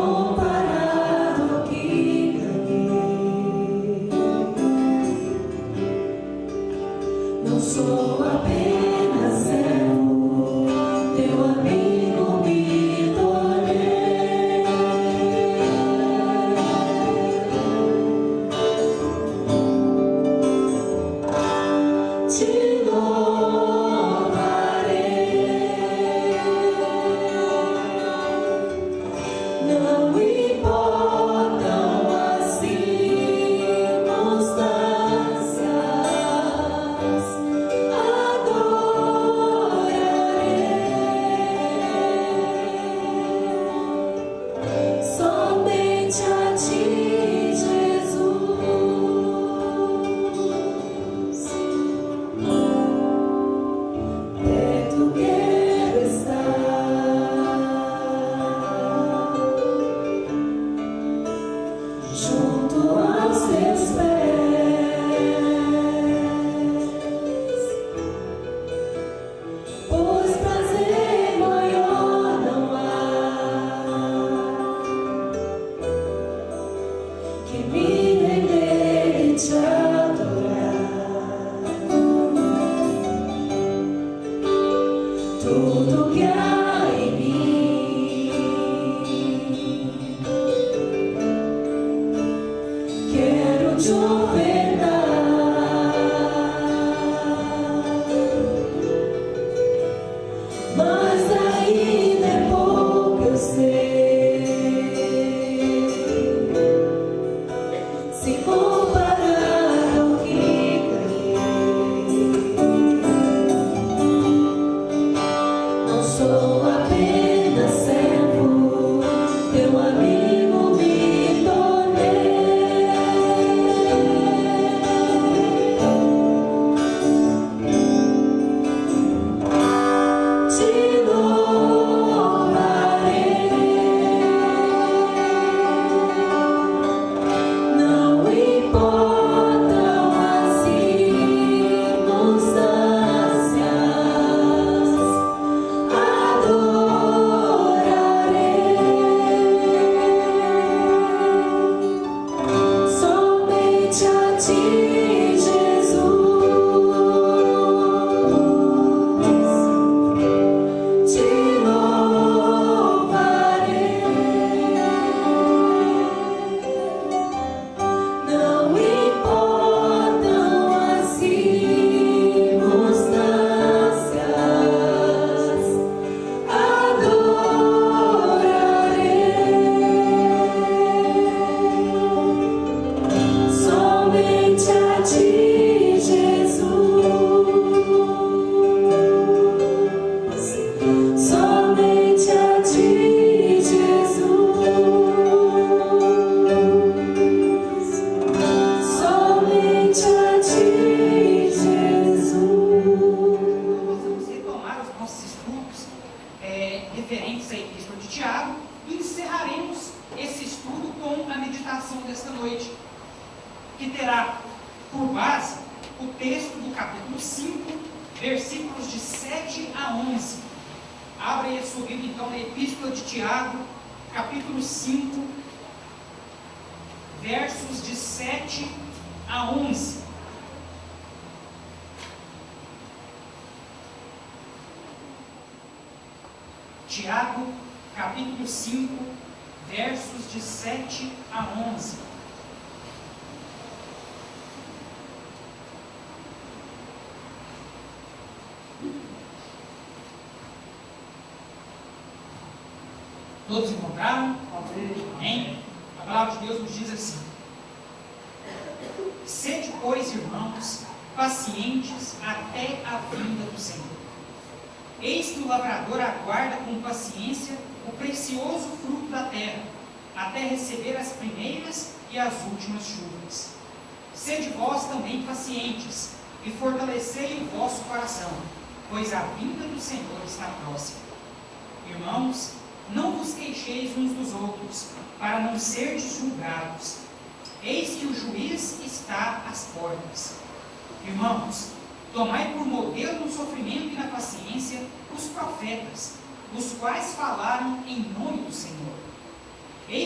comparado ao que ganhei. Não sou apenas servo, teu amigo me tornei. Te louvarei, não importam as circunstâncias, adorarei somente a ti, Jesus. Perto quero estar, junto aos teus pés, pois prazer maior não há que me render e te adorar. Tudo que há em mim quero te ofertar, mas ainda é pouco, eu sei, se comparar ao que ganhei. Não sou apenas servo, teu amigo me tornei. Te louvarei, não importam as circunstâncias, adorarei somente a ti, Jesus. Te louvarei, não importam as circunstâncias, adorarei somente a ti, Jesus. Somente a ti, Jesus. Somente a ti, Jesus. Vamos retomar os nossos estudos referentes à Epístola de Tiago e encerraremos esse estudo com a meditação desta noite, que terá por base o texto do capítulo 5, versículos de 7 a 11. Abra aí a sua Bíblia, então, na Epístola de Tiago, capítulo 5, versos de 7 a 11. Tiago, capítulo 5, versos de 7 a 11. Todos encontraram? Amém? A palavra de Deus nos diz assim: sede, pois, irmãos, pacientes até a vinda do Senhor. Eis que o lavrador aguarda com paciência o precioso fruto da terra, até receber as primeiras e as últimas chuvas. Sede vós também pacientes, e fortalecei o vosso coração, pois a vinda do Senhor está próxima. Irmãos, não vos queixeis uns dos outros, para não serdes julgados. Eis que o juiz está às portas. Irmãos, tomai por modelo no sofrimento e na paciência os profetas, os quais falaram em nome do Senhor. Eis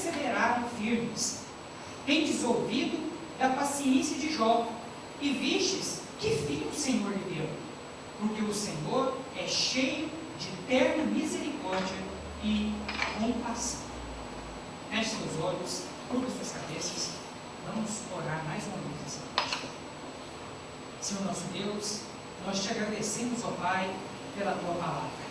perseveraram firmes. Tendes ouvido da paciência de Jó, e vistes que fim o Senhor lhe deu. Porque o Senhor é cheio de terna misericórdia e compaixão. Feche seus olhos, curva suas cabeças, vamos orar mais uma vez nessa noite. Senhor nosso Deus, nós te agradecemos, ó Pai, pela tua palavra.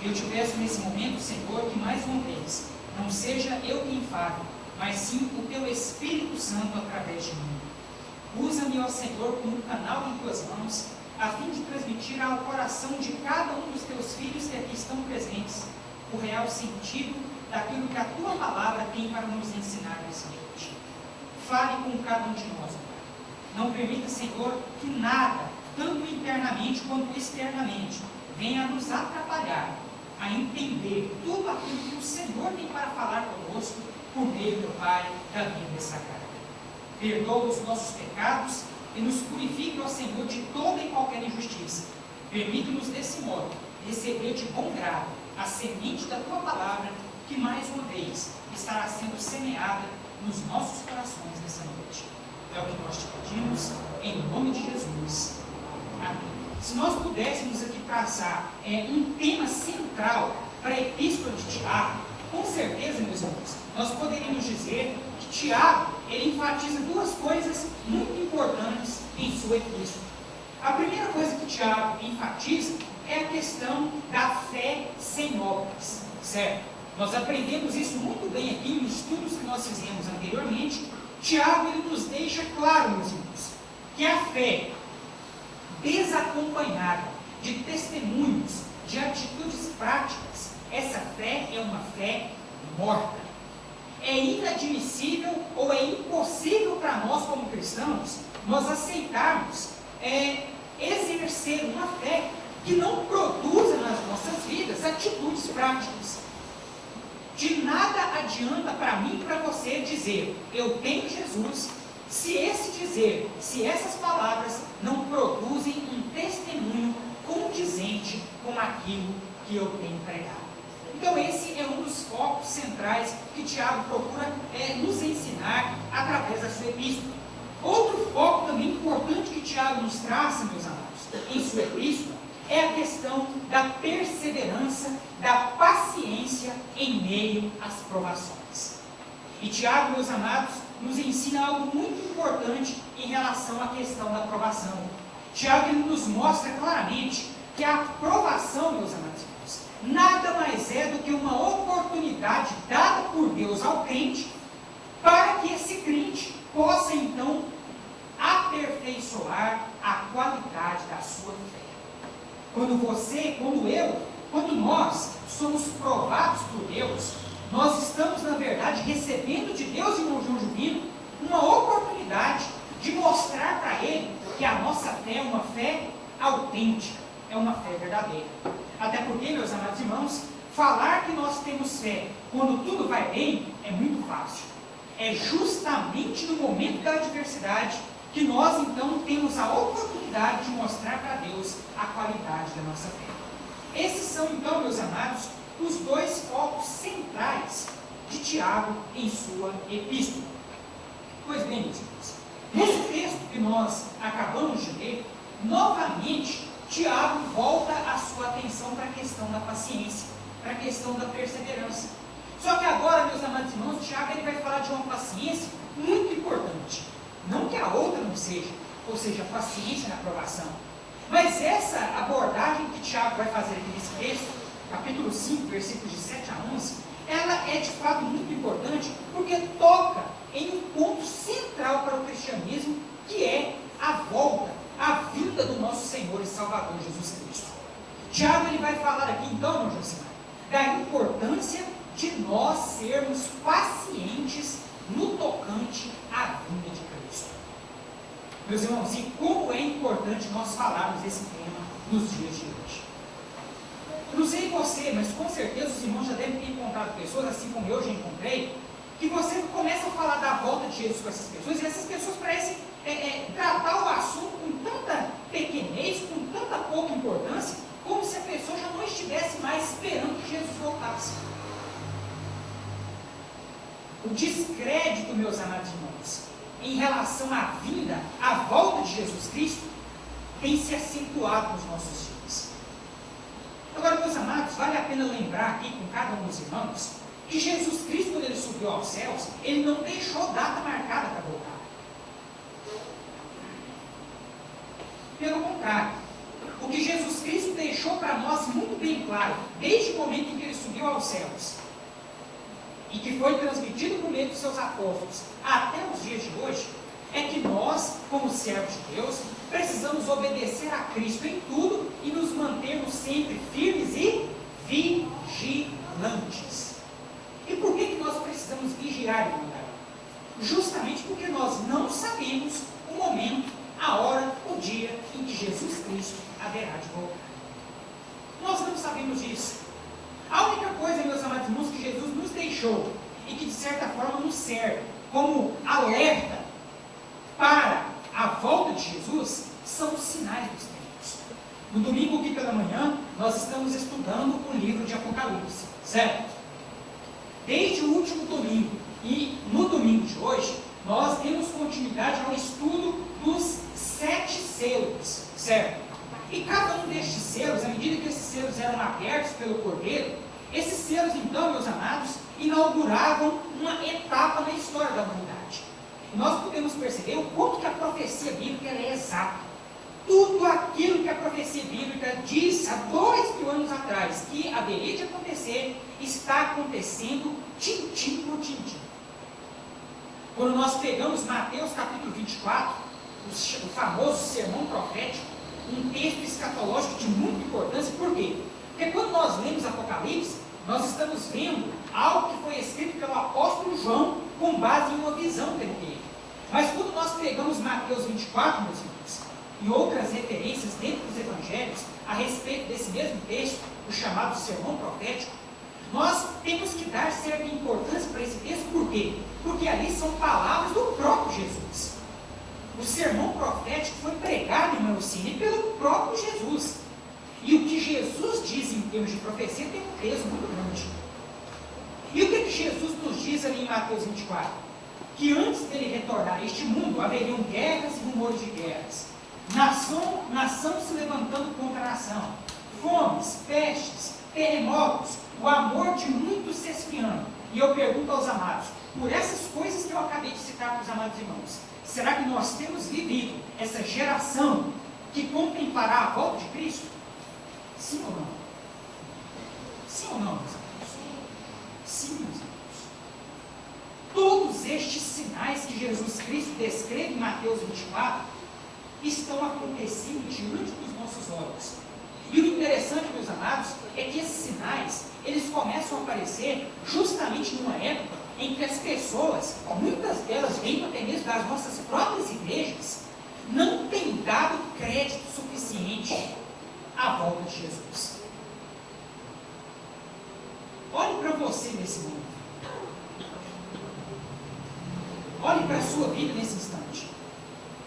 Eu te peço nesse momento, Senhor, que mais uma vez não seja eu quem fale, mas sim o teu Espírito Santo através de mim. Usa-me, ó Senhor, como canal em tuas mãos, a fim de transmitir ao coração de cada um dos teus filhos que aqui estão presentes o real sentido daquilo que a tua palavra tem para nos ensinar nessa noite. Fale com cada um de nós, ó Pai. Não permita, Senhor, que nada, tanto internamente quanto externamente, venha a nos atrapalhar a entender tudo aquilo que o Senhor tem para falar conosco por meio, meu Pai, da Bíblia Sagrada. Perdoa os nossos pecados e nos purifique, ó Senhor, de toda e qualquer injustiça. Permite-nos, desse modo, receber de bom grado a semente da tua palavra, que mais uma vez estará sendo semeada nos nossos corações nessa noite. É o que nós te pedimos, em nome de Jesus. Amém. Se nós pudéssemos aqui traçar um tema central para a Epístola de Tiago, com certeza, meus irmãos, nós poderíamos dizer que Tiago, ele enfatiza duas coisas muito importantes em sua epístola. A primeira coisa que Tiago enfatiza é a questão da fé sem obras, certo? Nós aprendemos isso muito bem aqui em estudos que nós fizemos anteriormente. Tiago, ele nos deixa claro, meus irmãos, que a fé desacompanhada de testemunhos, de atitudes práticas, essa fé é uma fé morta. É inadmissível ou é impossível para nós como cristãos, nós aceitarmos exercer uma fé que não produza nas nossas vidas atitudes práticas. De nada adianta para mim e para você dizer, eu tenho Jesus, se essas palavras não produzem um testemunho condizente com aquilo que eu tenho pregado. Então esse é um dos focos centrais que Tiago procura nos ensinar através da sua epístola. Outro foco também importante que Tiago nos traça, meus amados, em sua epístola, é a questão da perseverança, da paciência em meio às provações. E Tiago, meus amados, nos ensina algo muito importante em relação à questão da provação. Tiago nos mostra claramente que a provação, meus amados irmãos, nada mais é do que uma oportunidade dada por Deus ao crente para que esse crente possa então aperfeiçoar a qualidade da sua fé. Quando você, quando eu, quando nós somos provados por Deus, nós estamos, na verdade, recebendo de Deus, irmão João Juvino, uma oportunidade de mostrar para Ele que a nossa fé é uma fé autêntica, é uma fé verdadeira. Até porque, meus amados irmãos, falar que nós temos fé quando tudo vai bem é muito fácil. É justamente no momento da adversidade que nós, então, temos a oportunidade de mostrar para Deus a qualidade da nossa fé. Esses são, então, meus amados, os dois focos centrais de Tiago em sua epístola. Pois bem, meus irmãos, nesse texto que nós acabamos de ler, novamente, Tiago volta a sua atenção para a questão da paciência, para a questão da perseverança. Só que agora, meus amados irmãos, Tiago ele vai falar de uma paciência muito importante. Não que a outra não seja, ou seja, a paciência na aprovação. Mas essa abordagem que Tiago vai fazer aqui nesse texto, capítulo 5, versículos de 7 a 11, ela é de fato muito importante porque toca em um ponto central para o cristianismo, que é a volta, a vinda do nosso Senhor e Salvador Jesus Cristo. Tiago ele vai falar aqui então, irmão Josimar, da importância de nós sermos pacientes no tocante à vinda de Cristo. Meus irmãos, e como é importante nós falarmos desse tema nos dias de hoje. Eu não sei você, mas com certeza os irmãos já devem ter encontrado pessoas, assim como eu já encontrei, que você começa a falar da volta de Jesus com essas pessoas, e essas pessoas parecem tratar o assunto com tanta pequenez, com tanta pouca importância, como se a pessoa já não estivesse mais esperando que Jesus voltasse. O descrédito, meus amados irmãos, em relação à vinda, à volta de Jesus Cristo, tem se acentuado nos nossos dias. Agora, meus amados, vale a pena lembrar aqui com cada um dos irmãos, que Jesus Cristo, quando ele subiu aos céus, ele não deixou data marcada para voltar. Pelo contrário, o que Jesus Cristo deixou para nós muito bem claro, desde o momento em que ele subiu aos céus, e que foi transmitido por meio dos seus apóstolos até os dias de hoje, é que nós, como servos de Deus, precisamos obedecer a Cristo em tudo e nos mantermos sempre firmes e vigilantes. E por que nós precisamos vigiar, irmão? Justamente porque nós não sabemos o momento, a hora, o dia em que Jesus Cristo haverá de voltar. Nós não sabemos disso. A única coisa, meus amados irmãos, que Jesus nos deixou e que de certa forma nos serve como alerta para a volta de Jesus são os sinais dos tempos. No domingo aqui pela manhã, nós estamos estudando o livro de Apocalipse, certo? Desde o último domingo e no domingo de hoje, nós temos continuidade ao estudo dos 7 selos, certo? E cada um destes selos, à medida que esses selos eram abertos pelo Cordeiro, esses selos então, meus amados, inauguravam uma etapa na história da humanidade. E nós podemos perceber o quanto que a profecia bíblica é exata. Tudo aquilo que a profecia bíblica disse há 2000 anos atrás que haveria de acontecer, está acontecendo tintim por tintim. Quando nós pegamos Mateus capítulo 24, o famoso sermão profético, um texto escatológico de muita importância, por quê? Porque quando nós lemos Apocalipse, nós estamos vendo algo que foi escrito pelo apóstolo João com base em uma visão que ele teve. Mas quando nós pegamos Mateus 24, meus irmãos, e outras referências dentro dos evangelhos a respeito desse mesmo texto, o chamado sermão profético, nós temos que dar certa importância para esse texto, por quê? Porque ali são palavras do próprio Jesus. O sermão profético foi pregado, irmão Cine, pelo próprio Jesus. E o que Jesus diz em termos de profecia tem um peso muito grande. E o que Jesus nos diz ali em Mateus 24? Que antes dele retornar a este mundo, haveriam guerras e rumores de guerras. Nação se levantando contra a nação. Fomes, pestes, terremotos, o amor de muitos se esfriando. E eu pergunto aos amados, por essas coisas que eu acabei de citar para os amados irmãos, será que nós temos vivido essa geração que contemplará a volta de Cristo? Sim ou não? Sim ou não, meus irmãos? Sim, meus irmãos. Todos estes sinais que Jesus Cristo descreve em Mateus 24 estão acontecendo diante dos nossos olhos. E o interessante, meus amados, é que esses sinais, eles começam a aparecer justamente numa época em que as pessoas, muitas delas vêm até mesmo das nossas próprias igrejas, não têm dado crédito suficiente à volta de Jesus. Olhe para você nesse mundo. Olhe para a sua vida nesse instante.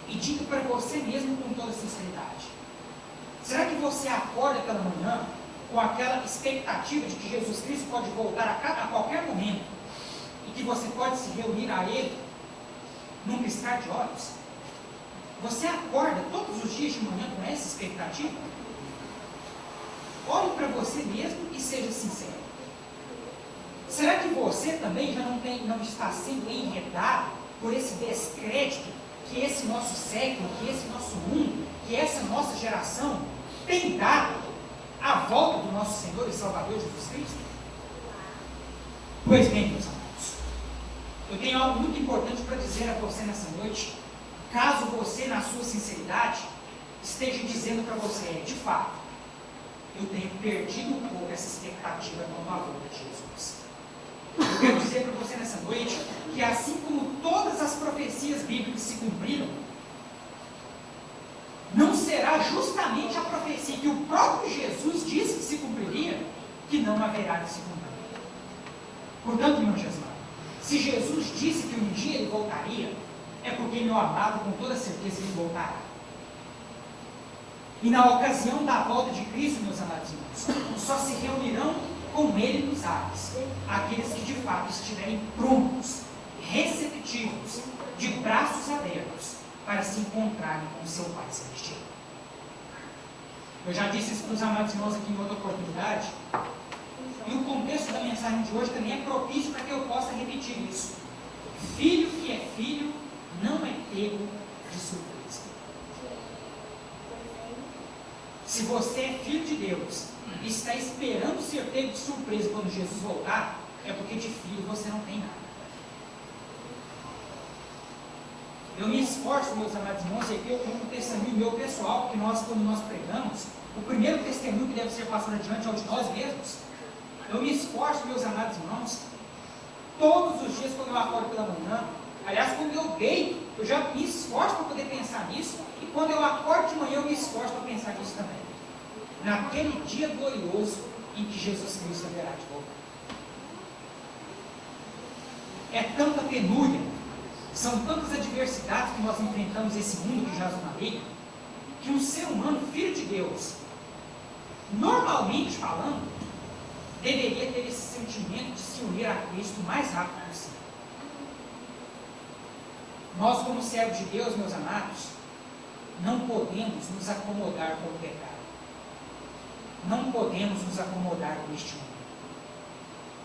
E diga para você mesmo com toda sinceridade. Será que você acorda pela manhã com aquela expectativa de que Jesus Cristo pode voltar a qualquer momento e que você pode se reunir a Ele num piscar de olhos? Você acorda todos os dias de manhã com essa expectativa? Olhe para você mesmo e seja sincero. Será que você também já não está sendo enredado por esse descrédito que esse nosso século, que esse nosso mundo, que essa nossa geração tem dado à volta do nosso Senhor e Salvador Jesus Cristo? Pois bem, meus amados, eu tenho algo muito importante para dizer a você nessa noite, caso você, na sua sinceridade, esteja dizendo para você, de fato, eu tenho perdido um pouco essa expectativa com a volta de Jesus. Eu quero dizer para você nessa noite que assim como todas as profecias bíblicas se cumpriram, não será justamente a profecia que o próprio Jesus disse que se cumpriria, que não haverá de se cumprir. Portanto, meu Jesus, se Jesus disse que um dia ele voltaria, é porque meu amado com toda certeza ele voltará. E na ocasião da volta de Cristo, meus amados irmãos, só se reunirão com ele nos ares aqueles que de fato estiverem prontos receptivos, de braços abertos, para se encontrarem com seu Pai Celestial. Eu já disse isso para os amados irmãos aqui em outra oportunidade, e o contexto da mensagem de hoje também é propício para que eu possa repetir isso. Filho que é filho não é pego de surpresa. Se você é filho de Deus e está esperando ser pego de surpresa quando Jesus voltar, é porque de filho você não tem nada. Eu me esforço, meus amados irmãos, e aqui eu tenho um testemunho meu pessoal, porque nós, quando nós pregamos, o primeiro testemunho que deve ser passado adiante é o de nós mesmos. Eu me esforço, meus amados irmãos, todos os dias quando eu acordo pela manhã, aliás, quando eu deito, eu já me esforço para poder pensar nisso, e quando eu acordo de manhã, eu me esforço para pensar nisso também. Naquele dia glorioso em que Jesus Cristo haverá de voltar. É tanta penúria, são tantas adversidades que nós enfrentamos esse mundo que jaz no maligno, que um ser humano, filho de Deus, normalmente falando, deveria ter esse sentimento de se unir a Cristo o mais rápido possível. Nós, como servos de Deus, meus amados, não podemos nos acomodar com o pecado. Não podemos nos acomodar com este mundo.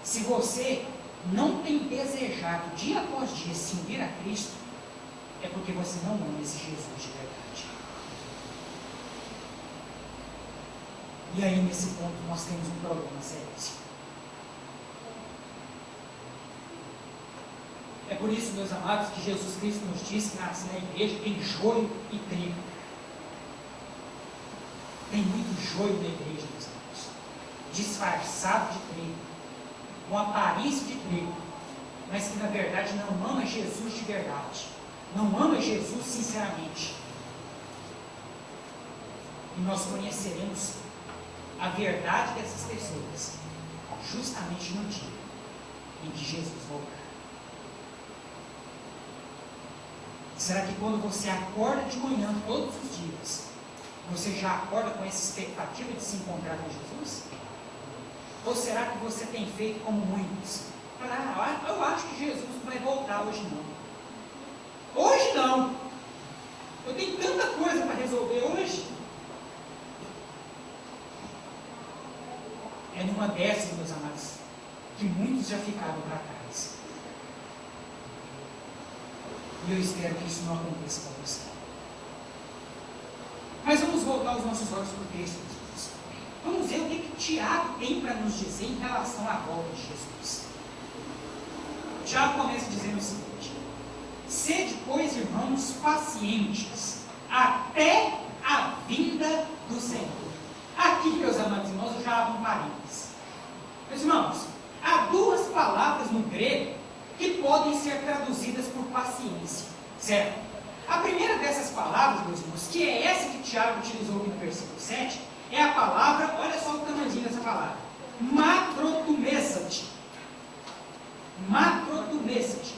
Se você não tem desejado dia após dia se unir a Cristo, é porque você não ama esse Jesus de verdade. E aí, nesse ponto, nós temos um problema sério. É por isso, meus amados, que Jesus Cristo nos diz que na igreja tem joio e trigo. Tem muito joio na igreja, meus amados, disfarçado de trigo, com aparência de trigo, mas que na verdade não ama Jesus de verdade, não ama Jesus sinceramente. E nós conheceremos a verdade dessas pessoas justamente no dia em que Jesus voltar. Será que quando você acorda de manhã todos os dias, você já acorda com essa expectativa de se encontrar com Jesus? Ou será que você tem feito como muitos? Eu acho que Jesus não vai voltar hoje não. Hoje não. Eu tenho tanta coisa para resolver hoje. É numa dessas, meus amados, que muitos já ficaram para trás. E eu espero que isso não aconteça com você. Mas vamos voltar os nossos olhos para o texto de Jesus. Vamos ver o que Tiago tem para nos dizer em relação à volta de Jesus. Tiago começa dizendo o seguinte: sede, pois, irmãos, pacientes, até a vinda do Senhor. Aqui, meus amados irmãos, eu já abro um parênteses. Meus irmãos, há duas palavras no grego que podem ser traduzidas por paciência, certo? A primeira dessas palavras, meus irmãos, que é essa que Tiago utilizou aqui no versículo 7, é a palavra, olha só o tamanho dessa palavra, makrotumesati. Makrotumesati.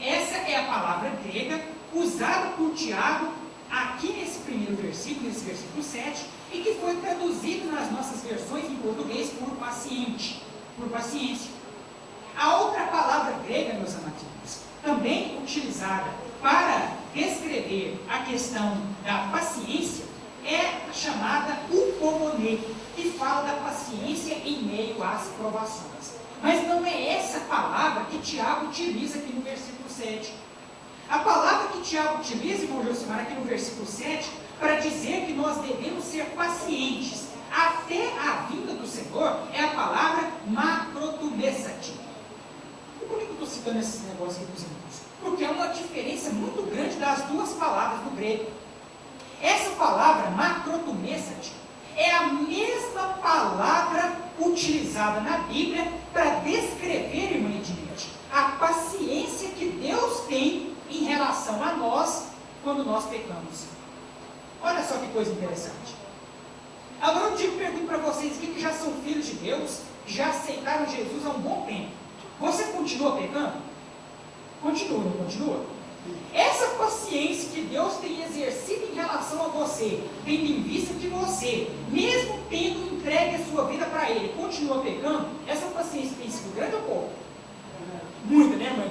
Essa é a palavra grega usada por Tiago aqui nesse primeiro versículo, nesse versículo 7, e que foi traduzido nas nossas versões em português por paciente, por paciência. A outra palavra grega, meus amados, também utilizada para descrever a questão da paciência, é a chamada upomone, que fala da paciência em meio às provações. Mas não é essa palavra que Tiago utiliza aqui no versículo 7. A palavra que Tiago utiliza, irmão Josimar, aqui no versículo 7, para dizer que nós devemos ser pacientes até a vinda do Senhor, é a palavra makrotumesati. E por que eu estou citando esses negócios aqui para os irmãos? Porque é uma diferença muito grande das duas palavras do grego. Essa palavra, makrotumesati, é a mesma palavra utilizada na Bíblia para descrever, irmã Edilete, a paciência que Deus tem em relação a nós quando nós pecamos. Olha só que coisa interessante. Agora eu pergunto para vocês aqui que já são filhos de Deus, já aceitaram Jesus há um bom tempo. Você continua pecando? Continua, não continua? Essa paciência que Deus tem exercido em relação a você, tendo em vista que você, mesmo tendo entregue a sua vida para Ele, continua pecando, essa paciência tem sido grande ou pouco? Muita, né, irmã?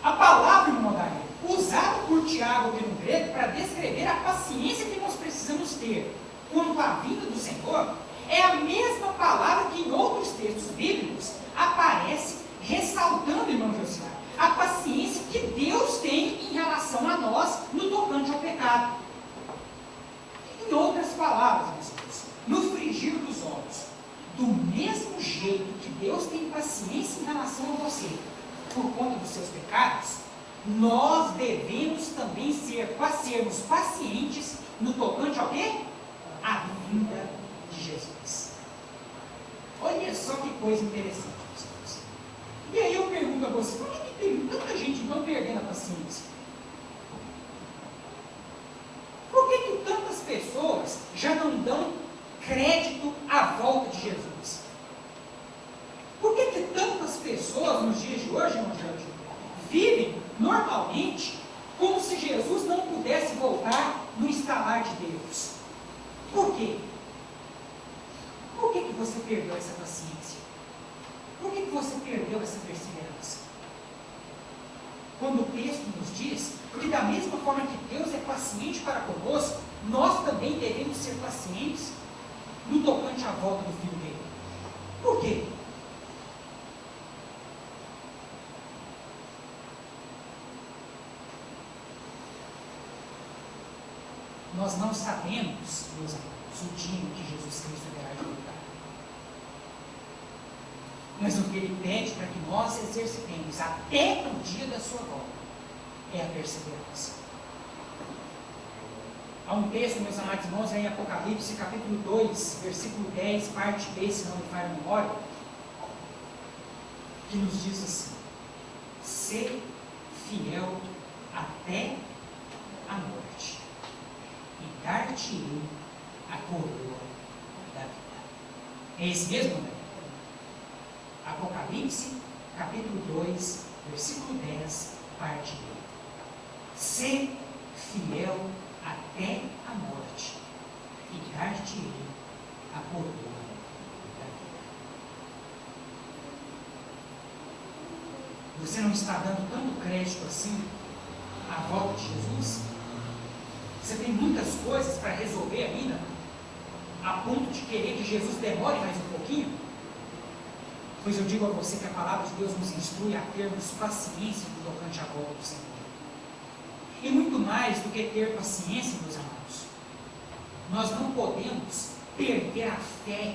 A palavra modaria, usada por Tiago aqui no grego para descrever a paciência que nós precisamos ter quanto à vinda do Senhor, é a mesma palavra que em outros textos bíblicos aparece ressaltando, irmão Josiah, a paciência que Deus tem em relação a nós no tocante ao pecado. Em outras palavras, meus irmãos, no frigir dos olhos, do mesmo jeito que Deus tem paciência em relação a você, por conta dos seus pecados, nós devemos também sermos pacientes no tocante ao quê? A vinda de Jesus. Olha só que coisa interessante, meus irmãos. E aí eu pergunto a você, por que tem tanta gente então perdendo a paciência? Por que tantas pessoas já não dão crédito à volta de Jesus? Por que tantas pessoas nos dias de hoje, irmão Jorge, vivem normalmente como se Jesus não pudesse voltar no estalar de Deus? Por quê? Por que você perdeu essa paciência? Por que você perdeu essa perseverança? Quando o texto nos diz que da mesma forma que Deus é paciente para conosco, nós também devemos ser pacientes no tocante à volta do Filho dele. Por quê? Nós não sabemos, meus amigos, o dia em que Jesus Cristo haverá de voltar. Mas o que Ele pede para que nós exercitemos até o dia da sua volta é a perseverança. Há um texto, meus amados irmãos, em Apocalipse, capítulo 2, versículo 10, parte B, se não me falha a memória, que nos diz assim: ser fiel até a morte, e dar-te-ei a coroa da vida. É esse mesmo, né? Apocalipse, capítulo 2, versículo 10, parte B. Ser fiel até a morte, e dar-te-ei a coroa da vida. Você não está dando tanto crédito assim à volta de Jesus? Você tem muitas coisas para resolver ainda, a ponto de querer que Jesus demore mais um pouquinho? Pois eu digo a você que a palavra de Deus nos instrui a termos paciência no tocante à volta do Senhor. E muito mais do que ter paciência, meus amados, nós não podemos perder a fé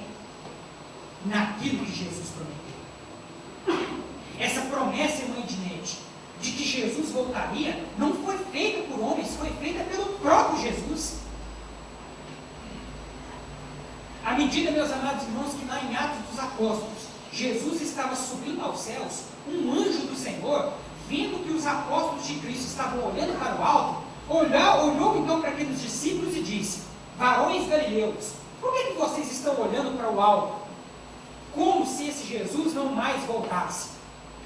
naquilo que Jesus prometeu. Essa promessa, irmã Ednete, de que Jesus voltaria, não foi feita por homens, foi feita pelo próprio Jesus. À medida, meus amados irmãos, que lá em Atos dos Apóstolos, Jesus estava subindo aos céus, um anjo do Senhor, vendo que os apóstolos de Cristo estavam olhando para o alto, olhou então para aqueles discípulos e disse: varões galileus, por que vocês estão olhando para o alto? Como se esse Jesus não mais voltasse?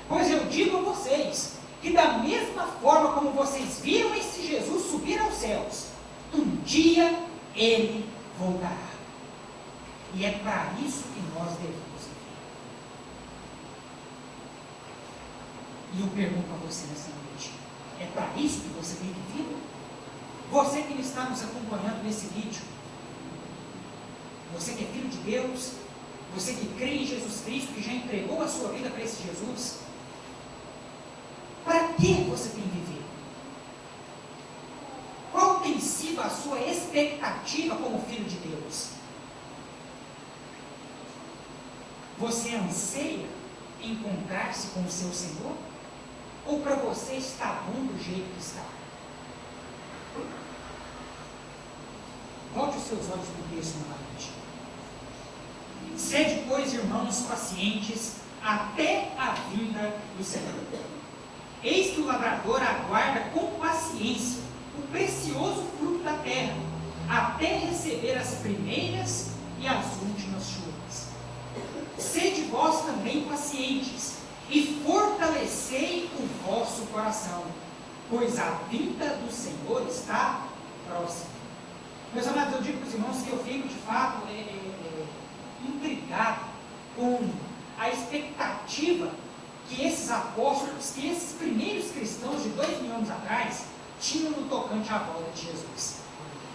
Pois eu digo a vocês, que da mesma forma como vocês viram esse Jesus subir aos céus, um dia ele voltará. E é para isso que nós devemos. E eu pergunto a você nessa noite, é para isso que você tem vivido? Você que está nos acompanhando nesse vídeo, você que é filho de Deus, você que crê em Jesus Cristo, que já entregou a sua vida para esse Jesus, para que você tem vivido? Qual tem sido a sua expectativa como filho de Deus? Você anseia encontrar-se com o seu Senhor? Ou para você está bom do jeito que está? Volte os seus olhos para o texto novamente. Sede, pois, irmãos, pacientes até a vinda do Senhor. Eis que o lavrador aguarda com paciência o precioso fruto da terra, até receber as primeiras e as últimas chuvas. Sede vós também pacientes, e fortalecei o vosso coração, pois a vinda do Senhor está próxima. Meus amados, eu digo para os irmãos que eu fico de fato intrigado com a expectativa que esses apóstolos, que esses primeiros cristãos 2000 anos atrás tinham no tocante à volta de Jesus.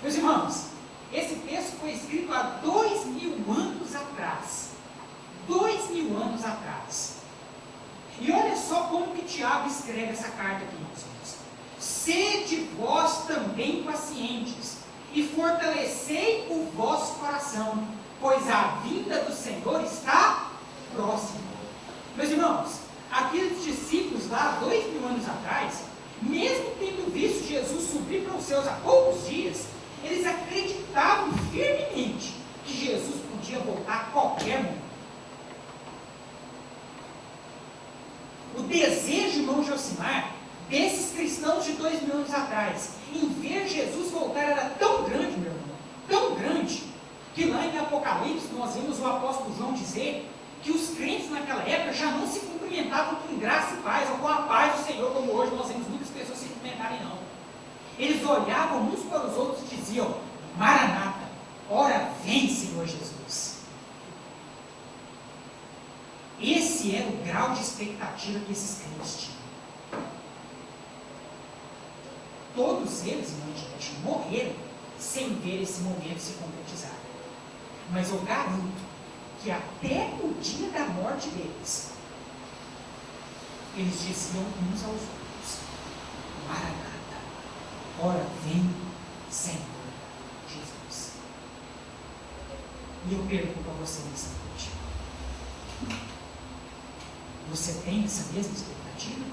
Meus irmãos, esse texto foi escrito há 2000 anos atrás. 2000 anos atrás. E olha só como que Tiago escreve essa carta aqui, meus irmãos. Sede vós também pacientes, e fortalecei o vosso coração, pois a vinda do Senhor está próxima. Meus irmãos, aqueles discípulos lá, 2000 anos atrás, mesmo tendo visto Jesus subir para os céus há poucos dias, eles acreditavam firmemente que Jesus podia voltar a qualquer momento. O desejo, irmão Josimar, desses cristãos de 2000 anos atrás, em ver Jesus voltar, era tão grande, meu irmão, tão grande, que lá em Apocalipse nós vimos o apóstolo João dizer que os crentes naquela época já não se cumprimentavam com graça e paz, ou com a paz do Senhor, como hoje nós vemos muitas pessoas se cumprimentarem, não. Eles olhavam uns para os outros e diziam: Maranata, ora vem, Senhor Jesus. Esse era o grau de expectativa que esses crentes tinham. Todos eles, irmão, gente, morreram sem ver esse momento se concretizar. Mas eu garanto que até o dia da morte deles, eles diziam uns aos outros: Maranata, ora vem, Senhor Jesus. E eu pergunto a você nessa noite: você tem essa mesma expectativa?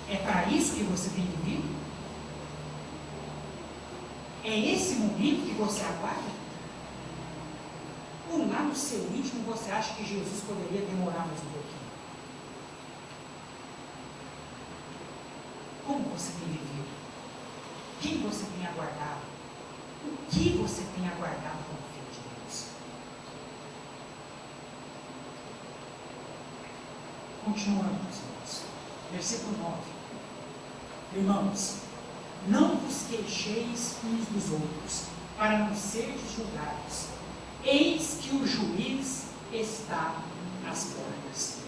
É para isso que você tem vivido? É esse momento que você aguarda? Ou lá no seu íntimo você acha que Jesus poderia demorar mais um pouquinho? Como você tem vivido? Quem você tem aguardado? O que você tem aguardado como filho de Deus? Continuando, meus irmãos. Versículo 9. Irmãos, não vos queixeis uns dos outros, para não serdes julgados. Eis que o juiz está às portas.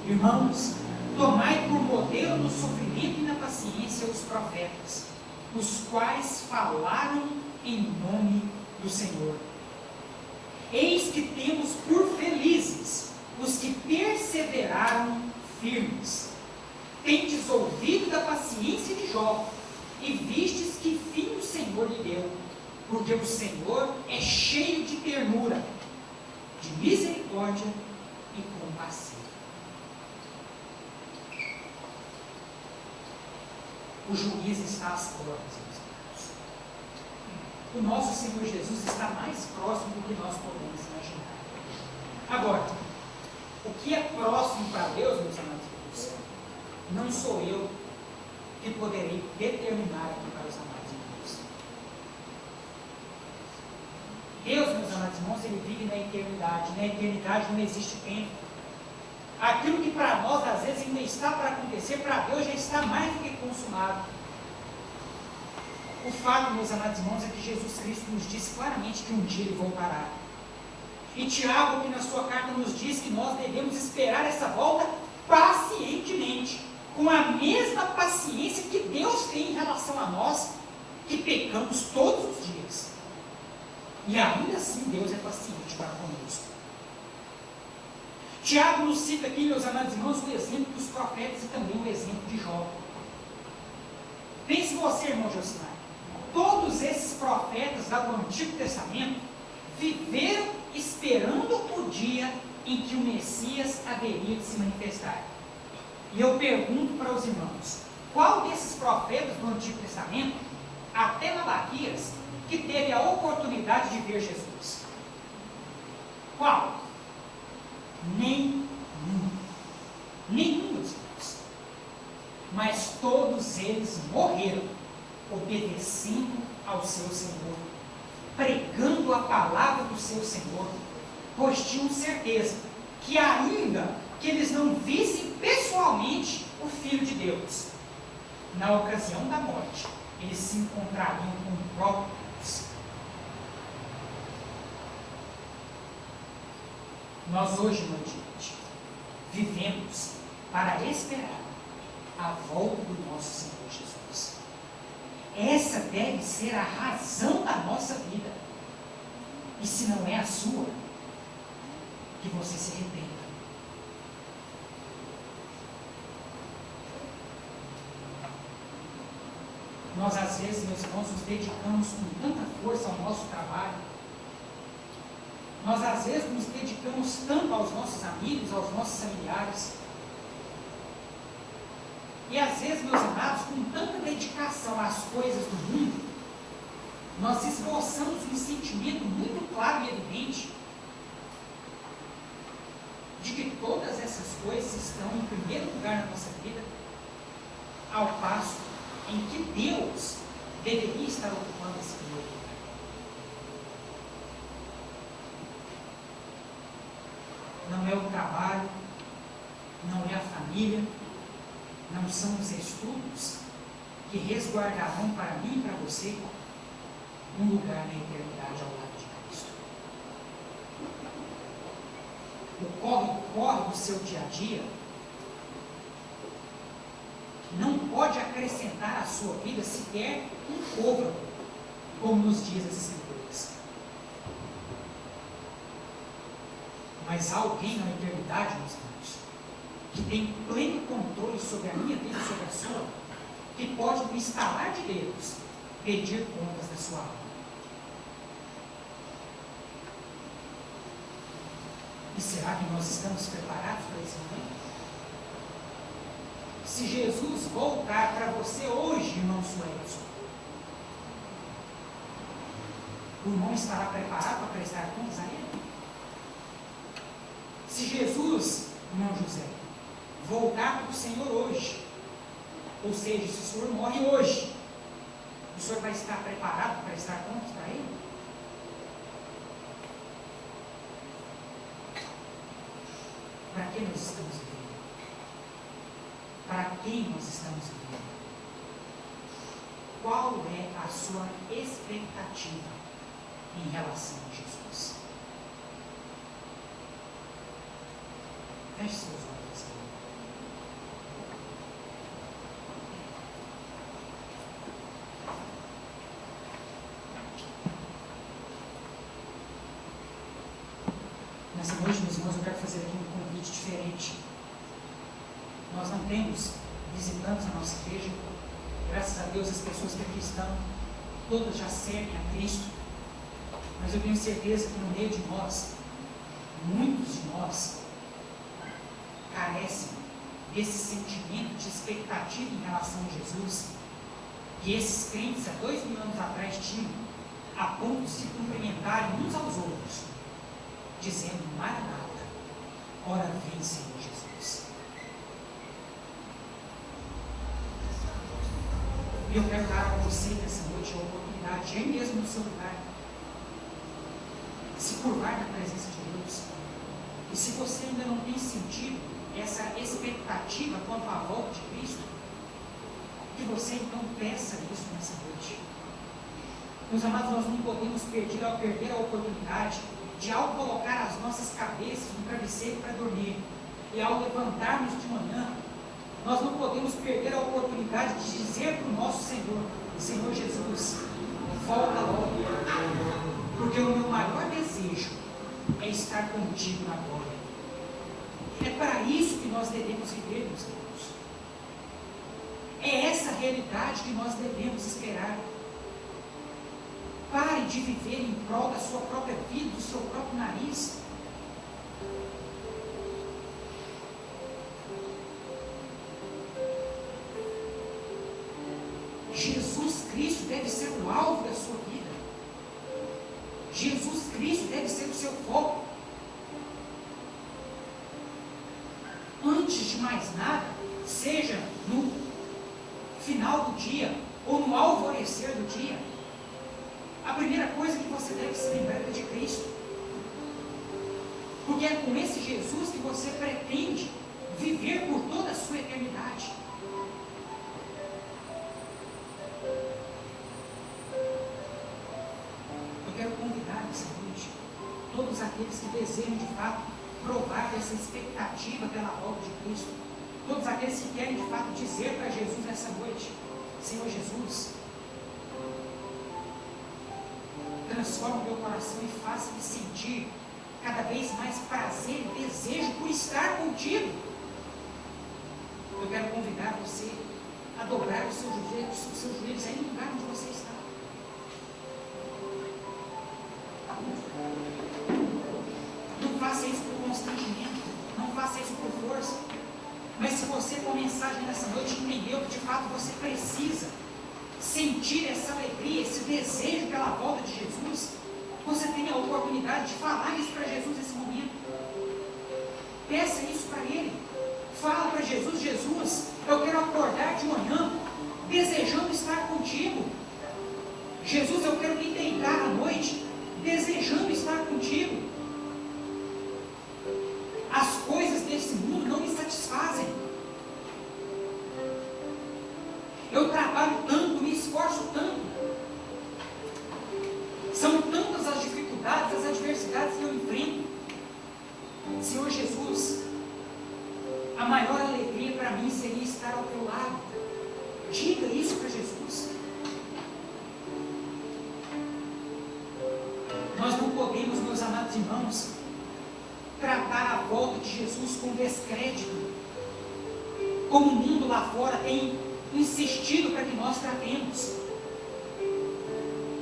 Irmãos, tomai por modelo no sofrimento e na paciência os profetas, os quais falaram em nome do Senhor. Eis que temos por felizes os que perseveraram firmes. Tendes ouvido da paciência de Jó, e vistes que fim o Senhor lhe deu, porque o Senhor é cheio de ternura, de misericórdia e compassivo. O juiz está às portas, meus irmãos. O nosso Senhor Jesus está mais próximo do que nós podemos imaginar. Agora, o que é próximo para Deus, meus amados irmãos, não sou eu que poderei determinar aqui para os amados irmãos. Deus, meus amados irmãos, Ele vive na eternidade. Na eternidade não existe tempo. Aquilo que para nós, às vezes, ainda está para acontecer, para Deus já está mais do que consumado. O fato, meus amados irmãos, é que Jesus Cristo nos disse claramente que um dia Ele voltará. E Tiago, aqui na sua carta, nos diz que nós devemos esperar essa volta pacientemente, com a mesma paciência que Deus tem em relação a nós, que pecamos todos os dias. E ainda assim Deus é paciente para conosco. Tiago nos cita aqui, meus amados irmãos, o exemplo dos profetas e também o exemplo de Jó. Pense você, irmão Josimar, todos esses profetas do Antigo Testamento viveram esperando o dia em que o Messias haveria de se manifestar. E eu pergunto para os irmãos, qual desses profetas do Antigo Testamento, até Malaquias, que teve a oportunidade de ver Jesus? Qual? Nenhum. Nenhum, meus irmãos. Mas todos eles morreram obedecendo ao seu Senhor, pregando a palavra do seu Senhor, pois tinham certeza que ainda que eles não vissem pessoalmente o Filho de Deus, na ocasião da morte, eles se encontrariam com o próprio Deus. Nós hoje, noite, vivemos para esperar a volta do nosso Senhor Jesus. Essa deve ser a razão da nossa vida. E se não é a sua, que você se arrependa. Nós, às vezes, meus irmãos, nos dedicamos com tanta força ao nosso trabalho. Nós, às vezes, nos dedicamos tanto aos nossos amigos, aos nossos familiares. E, às vezes, meus amados, com tanta dedicação às coisas do mundo, nós esboçamos um sentimento muito claro e evidente de que todas essas coisas estão em primeiro lugar na nossa vida, ao passo em que Deus deveria estar ocupando esse primeiro lugar. Não é o trabalho, não é a família, não são os estudos que resguardarão para mim e para você um lugar na eternidade ao lado de Cristo. O corre-corre do seu dia a dia não pode acrescentar à sua vida sequer um côvado, como nos diz as Escrituras. Mas há alguém na eternidade, meus irmãos, que tem pleno controle sobre a minha vida e sobre a sua, que pode, no estalar de dedos, pedir contas da sua alma. E será que nós estamos preparados para esse momento? Se Jesus voltar para você hoje, irmão Suelson, o irmão estará preparado para prestar contas a ele? Se Jesus, irmão José, voltar para o Senhor hoje, ou seja, se o Senhor morre hoje, o Senhor vai estar preparado para prestar contas para ele? Para que nós estamos vivendo? Para quem nós estamos vivendo? Qual é a sua expectativa em relação a Jesus? Feche seus olhos. Nessa noite, meus irmãos, eu quero fazer aqui um convite diferente. Nós não temos visitantes na nossa igreja. Graças a Deus, as pessoas que aqui estão, todas já servem a Cristo. Mas eu tenho certeza que no meio de nós, muitos de nós, carecem desse sentimento de expectativa em relação a Jesus, que esses crentes há 2000 anos atrás tinham, a ponto de se cumprimentarem uns aos outros, dizendo: Maranata, ora vem, Senhor Jesus. E eu quero dar a você nessa noite a oportunidade, aí mesmo no seu lugar, se curvar na presença de Deus. E se você ainda não tem sentido essa expectativa quanto à volta de Cristo, que você então peça isso nessa noite. Meus amados, nós não podemos perder a oportunidade de, ao colocar as nossas cabeças no travesseiro para dormir, e ao levantarmos de manhã, nós não podemos perder a oportunidade de dizer para o nosso Senhor: Senhor Jesus, volta logo, porque o meu maior desejo é estar contigo na glória. É para isso que nós devemos viver, meus irmãos. É essa realidade que nós devemos esperar. Pare de viver em prol da sua própria vida, do seu próprio nariz. Jesus Cristo deve ser o alvo da sua vida. Jesus Cristo deve ser o seu foco. Antes de mais nada, seja no final do dia ou no alvorecer do dia, a primeira coisa que você deve se lembrar é de Cristo. Porque é com esse Jesus que você pretende viver por toda a sua eternidade. Eu quero convidar nessa noite todos aqueles que desejam de fato provar dessa expectativa pela volta de Cristo. Todos aqueles que querem de fato dizer para Jesus nessa noite: Senhor Jesus, transforma o meu coração e faça-me sentir cada vez mais prazer e desejo por estar contigo. Eu quero convidar você a dobrar os seus joelhos aí no lugar onde você está. Não faça isso por constrangimento, não faça isso por força. Mas se você com a mensagem nessa noite entendeu que de fato você precisa sentir essa alegria, esse desejo pela volta de Jesus, você tem a oportunidade de falar isso para Jesus nesse momento. Peça isso para Ele. Fala para Jesus: Jesus, eu quero acordar de manhã desejando estar contigo. Jesus, eu quero me deitar à noite desejando estar contigo. As coisas desse mundo não me satisfazem. Eu trabalho tanto, me esforço tanto. São tantas as dificuldades, as adversidades que eu enfrento. Senhor Jesus, a maior alegria para mim seria estar ao teu lado. Diga isso para Jesus. Nós não podemos, meus amados irmãos, tratar a volta de Jesus com descrédito, como o mundo lá fora tem insistido para que nós tratemos.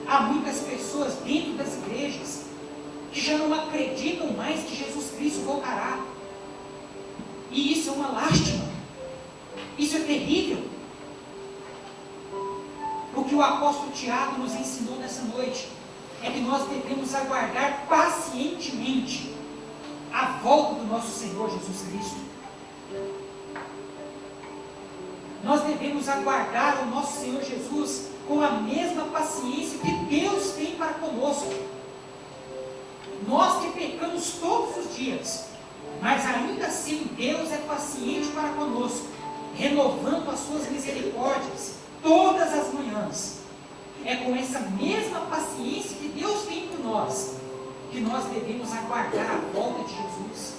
Há muitas pessoas dentro das igrejas que já não acreditam mais que Jesus Cristo voltará. E isso é uma lástima. Isso é terrível. O que o apóstolo Tiago nos ensinou nessa noite é que nós devemos aguardar pacientemente a volta do nosso Senhor Jesus Cristo. Nós devemos aguardar o nosso Senhor Jesus com a mesma paciência que Deus tem para conosco. Nós que pecamos todos os dias, mas ainda assim Deus é paciente para conosco, renovando as suas misericórdias todas as manhãs. É com essa mesma paciência que Deus tem por nós que nós devemos aguardar a volta de Jesus.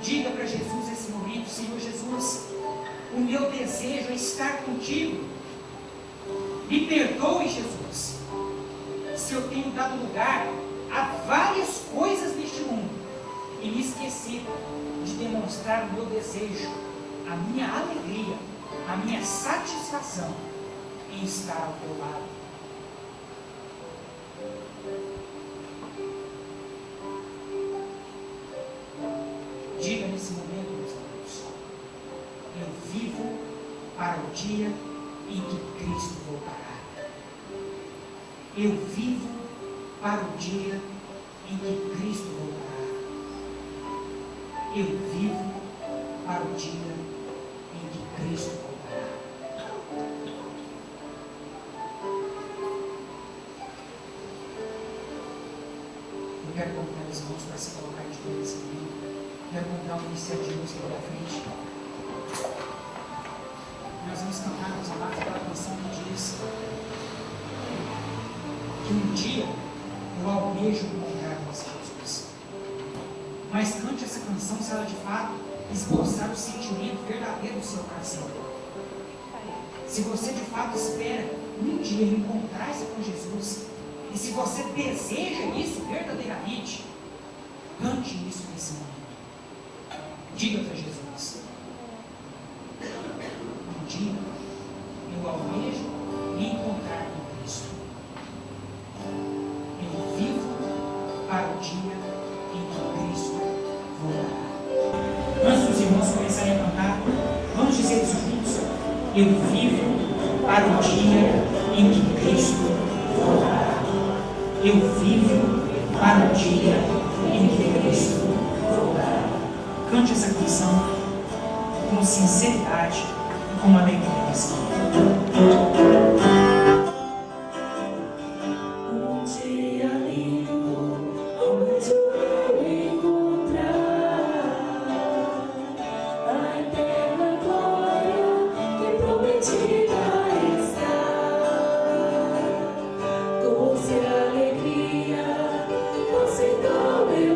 Diga para Jesus nesse momento: Senhor Jesus, o meu desejo é estar contigo. Me perdoe, Jesus, se eu tenho dado lugar a várias coisas neste mundo e me esqueci de demonstrar o meu desejo, a minha alegria, a minha satisfação em estar ao teu lado. Diga nesse momento, meus amigos: eu vivo para o dia em que Cristo voltará. Eu vivo para o dia em que Cristo voltará. Eu vivo para o dia em que Cristo voltará. Eu quero convidar os irmãos para se colocar de pé nesse momento. Quero convidar o Ministério de Música para a frente. Nós vamos cantar, meus amados, aquela canção que diz que um dia eu almejo encontrar com Jesus. Mas cante essa canção se ela de fato esboçar o sentimento verdadeiro do seu coração. Se você de fato espera um dia encontrar-se com Jesus, e se você deseja isso verdadeiramente, cante isso nesse momento. Diga para Jesus: um dia eu almejo me encontrar com Cristo. Eu vivo para o dia em que Cristo voltará. Antes dos irmãos começarem a cantar, vamos dizer isso juntos: eu vivo para o dia em que Cristo voltará. Eu vivo para o dia em que Cristo voltará. Cante essa canção com sinceridade e com alegria. Um dia lindo, onde eu encontrar a eterna glória que prometida está. Doce alegria, você deu meu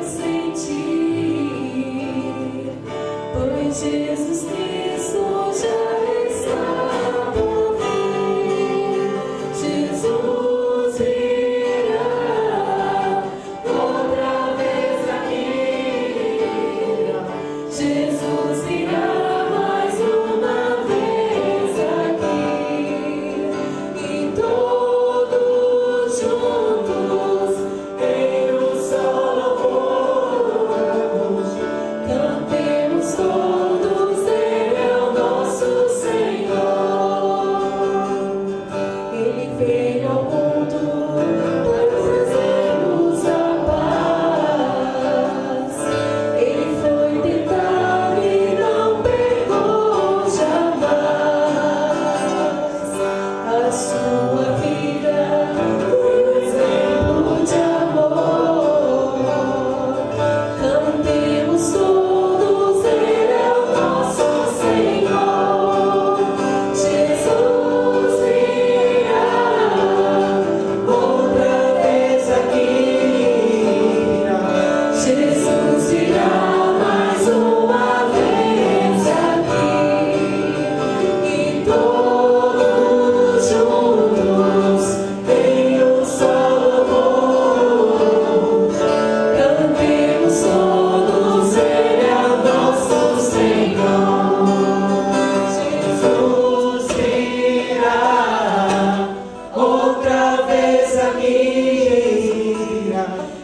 Jesus Cristo já está por vir. Jesus virá outra vez aqui. Jesus virá mais uma vez aqui. E todos juntos em um só louvor, cantemos todos, Ele é o nosso Senhor. Ele veio ao mundo para trazermos a paz. Ele foi tentado e não pecou jamais. A sua vida foi um exemplo de amor. Cantemos todos, Ele é o nosso Senhor. Jesus virá outra vez aqui. Jesus virá mais uma vez aqui. E todos juntos em um só louvor, cantemos todos, Ele é o nosso Senhor. Jesus virá outra vez aqui.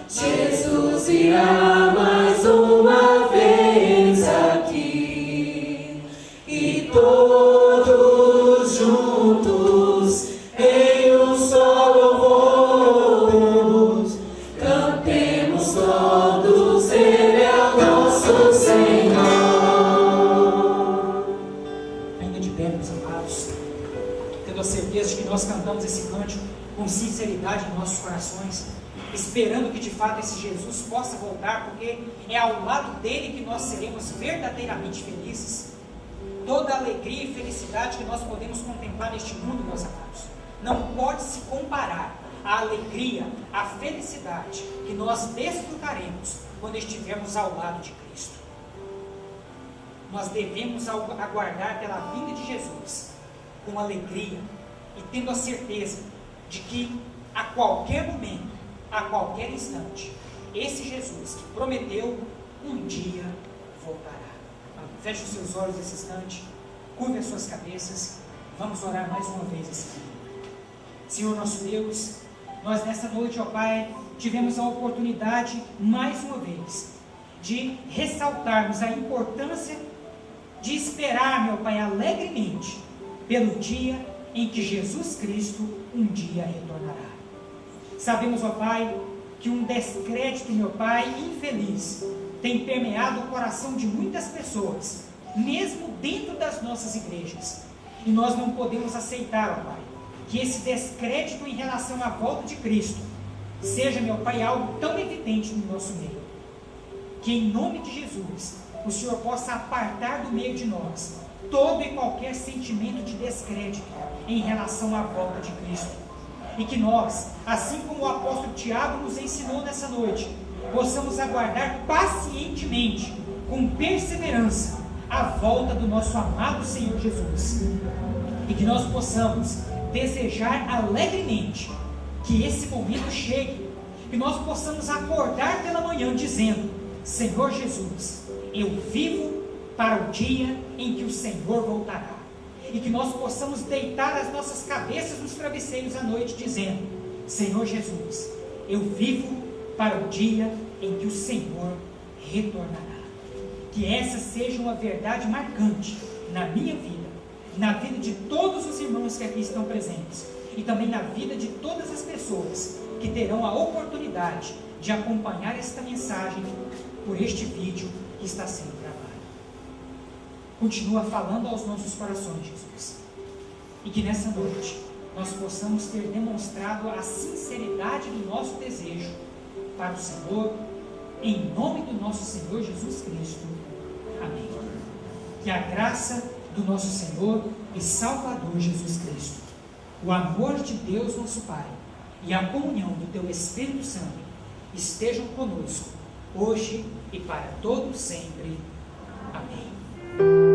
Jesus virá mais uma vez aqui. E todos juntos em um só louvor, cantemos todos, Ele é o nosso Senhor. Ainda de pé, meus amados, tendo a certeza de que nós cantamos esse cântico com sinceridade em nossos corações, esperando que de fato esse Jesus possa voltar, porque é ao lado dele que nós seremos verdadeiramente felizes. Toda a alegria e felicidade que nós podemos contemplar neste mundo, meus amados, não pode se comparar à alegria, à felicidade que nós desfrutaremos quando estivermos ao lado de Cristo. Nós devemos aguardar pela vinda de Jesus com alegria e tendo a certeza de que a qualquer momento, a qualquer instante, esse Jesus que prometeu um dia voltará. Feche os seus olhos nesse instante, curve as suas cabeças, vamos orar mais uma vez esse dia. Senhor nosso Deus, nós nessa noite, ó Pai, tivemos a oportunidade mais uma vez de ressaltarmos a importância de esperar, meu Pai, alegremente pelo dia em que Jesus Cristo um dia retornará. Sabemos, ó Pai, que um descrédito, meu Pai, infeliz, tem permeado o coração de muitas pessoas, mesmo dentro das nossas igrejas. E nós não podemos aceitar, ó Pai, que esse descrédito em relação à volta de Cristo seja, meu Pai, algo tão evidente no nosso meio. Que em nome de Jesus, o Senhor possa apartar do meio de nós todo e qualquer sentimento de descrédito em relação à volta de Cristo. E que nós, assim como o apóstolo Tiago nos ensinou nessa noite, possamos aguardar pacientemente, com perseverança, a volta do nosso amado Senhor Jesus. E que nós possamos desejar alegremente que esse momento chegue, que nós possamos acordar pela manhã dizendo: Senhor Jesus, eu vivo para o dia em que o Senhor voltará. E que nós possamos deitar as nossas cabeças nos travesseiros à noite dizendo: Senhor Jesus, eu vivo para o dia em que o Senhor retornará. Que essa seja uma verdade marcante na minha vida, na vida de todos os irmãos que aqui estão presentes, e também na vida de todas as pessoas que terão a oportunidade de acompanhar esta mensagem por este vídeo que está sendo gravado. Continua falando aos nossos corações, Jesus, e que nessa noite nós possamos ter demonstrado a sinceridade do nosso desejo para o Senhor, em nome do nosso Senhor Jesus Cristo. Amém. Que a graça do nosso Senhor e Salvador Jesus Cristo, o amor de Deus nosso Pai e a comunhão do Teu Espírito Santo estejam conosco, hoje e para todo sempre. Amém. Amém.